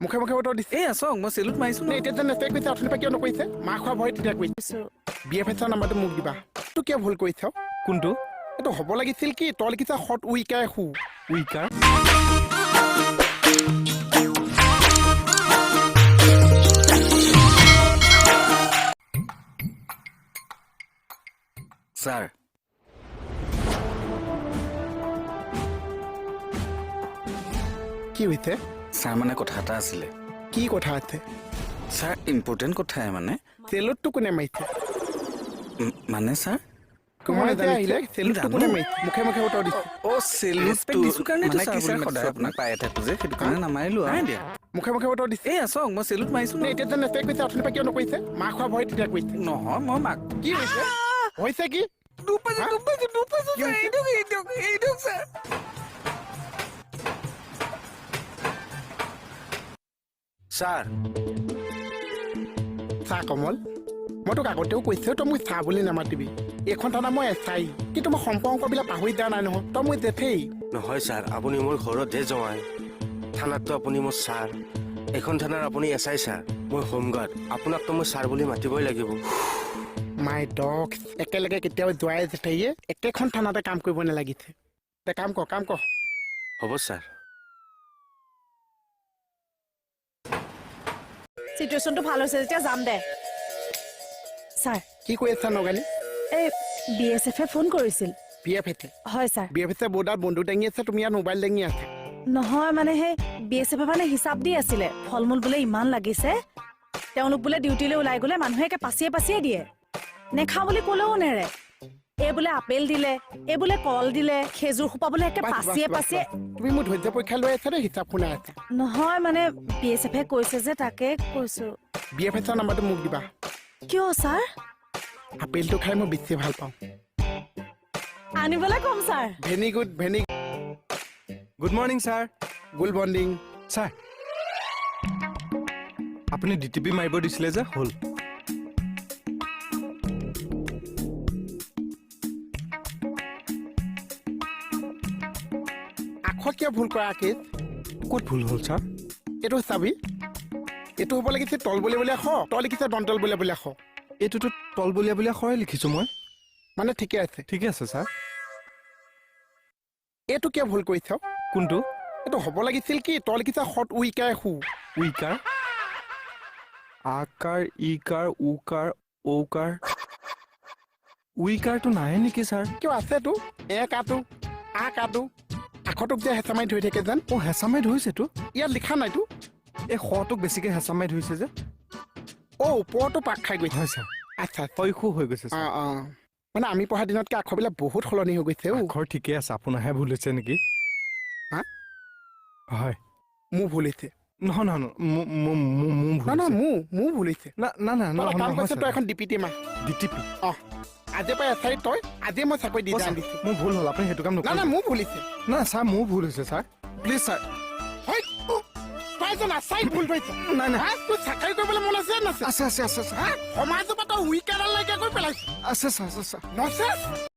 মুখে মুখে উত্তৰ দিছে এই আছক মই চেলুট মাৰিছো নে এতিয়া যে নেচেক কৈছে অথনি পৰা কিয় নকৰিছে মা খোৱা ভয় তেতিয়া কৈছে BFS নাম্বাৰটো মোক দিবা তো কিয় ভুল কৰিছ কোনটো এইটো হ'ব লাগিছিল কি তই লিখিছা হট উইকাৰ হু উইকাৰ স্যার কি হৈছে স্যার মানে কথা এটা আছিলে কি কথা আছে স্যার ইম্পর্টেন্ট কথাই মানে চেলুটটো কোনে মাৰিছে মানে স্যাৰ তোমাৰ যে আহিলে চেলুটটো কোনে মাৰিছে মুখে মুখে উত্তৰ দিছে ও চেলুটটো মানে কি স্যাৰ সদায় আপোনাক পাই থাকো যে সেইটো কাৰণে নামাৰিলো আৰু দিয়া মুখে মুখে উত্তৰ দিছে এই আছক মই চেলুট মাৰিছো নে এতিয়া যে নেচেক কৈছে অথনি পৰা কিয় নকৰিছে মা খোৱা ভয় তেতিয়া কৈছে নহয় মই মাক কি হৈছে হৈছে কি দুপাইছে স্যার স্যার চা কমল মই তোক আগতেও কৈছো তই মোক চা বুলি নামাতিবি এইখন থানা মই এচাই কিন্তু মই সম্পৰ্কবিলাক পাহৰি দিয়া নাই নহয় তই মই জেঠেই নহয় স্যাৰ আপুনি মোৰ ঘৰত হে জমাই থানাততো আপুনি মোৰ স্যাৰ এখন থানাৰ আপুনি এছআই স্যাৰ মই হোমগাৰ্ড আপোনাকতো মই স্যাৰ বুলি মাতিবই লাগিব মাই ডগ একেলগে কেতিয়াও যোৱাই জেঠেইয়ে একেখন থানাতে কাম কৰিব নালাগিছে দে কাম কৰ হ'ব স্যাৰ সিচুৱেশ্যনটো ভাল হৈছে যেতিয়া যাম দে ছাৰ কি কৈ আছা নগানী এই BSF ফোন কৰিছিল BFS হয় ছাৰ BFS বৰ্ডাত বন্ধু দাঙি আছে তুমি ইয়াত মোবাইল দাঙি আছে নহয় মানে সেই BSF মানে হিচাপ দি আছিলে ফল মূল বোলে ইমান লাগিছে তেওঁলোক বোলে ডিউটিলৈ ওলাই গ'লে মানুহে একে পাচিয়ে দিয়ে নেখা বুলি ক'লেও নেৰে এই বোলে আপেল দিলে এই বোলে কল দিলে খেজুৰ সোপা বোলে একে পাচিয়ে তুমি মোৰ ধৈৰ্য পৰীক্ষা লৈ আছা নে হিচাপ শুনাই আছা নহয় মানে BSF কৈছে যে তাকে কৈছো BFS নাম্বাৰটো মোক দিবা কিয় ছাৰ আপেলটো খাই মই বেছি ভাল পাওঁ আনিবলৈ কম sir very good good morning sir good morning sir আপুনি DTP মাৰিব দিছিলে যে হল আখৰ কিয় ভুল কৰা আকিত ক'ত ভুল হ'ল স্যার এইটো চাবি এইটো হ'ব লাগিছে তল বুলি আখ তই লিখিছে দন্তল বুলি আখ এইটোতো তলবলীয়া খৰে লিখিছো মই মানে ঠিকে আছে ঠিকে আছে স্যাৰ এইটো কিয় ভুল কৰিছ কোনটো এইটো হ'ব লাগিছিল কি তই লিখিছে হট উইকাৰ হু উইকাৰ আকাৰ ইকাৰ উকাৰ ঔকাৰ উইকাৰটো নাহে নেকি স্যাৰ কিয় আছেতো কাটো কাটো আখটোক যে হেঁচা মাৰি ধৰি থাকে যেন অ হেঁচা মাৰি ধৰিছেতো ইয়াত লিখা নাইতো এই শটোক বেছিকে হেঁচা মাৰি ধৰিছে যে ওপৰতো পাক খাই গৈছে হয় স্যাৰ আচ্ছা শৈশু হৈ গৈছে স্যাৰ মানে আমি পঢ়া দিনতকে আখৰবিলাক বহুত সলনি হৈ গৈছে ঘৰ ঠিকে আছে আপোনাৰহে ভুল হৈছে নেকি হা হয় মোৰ ভুল হৈছে নহয় মোৰ ভুল হৈছে কাম কৰিছে তই এখন ডিপিটি মাৰ DTP আজি পাই এচাৰি তই আজি মই চাকৰি দি দান দিছো মোৰ ভুল হ'ল আপুনি সেইটো কাম নকৰিব মোৰ ভুল হৈছে না স্যাৰ মোৰ ভুল হৈছে স্যাৰ প্লিজ স্যাৰ তই এজন আচাই ভুল পাইছ নাই তোৰ চাকৰি কৰিবলৈ মন আছে নাছে আছে সমাজৰ পৰা তই উইকাৰলৈকে গৈ পেলাইছ আছে স্যাৰ নচেছ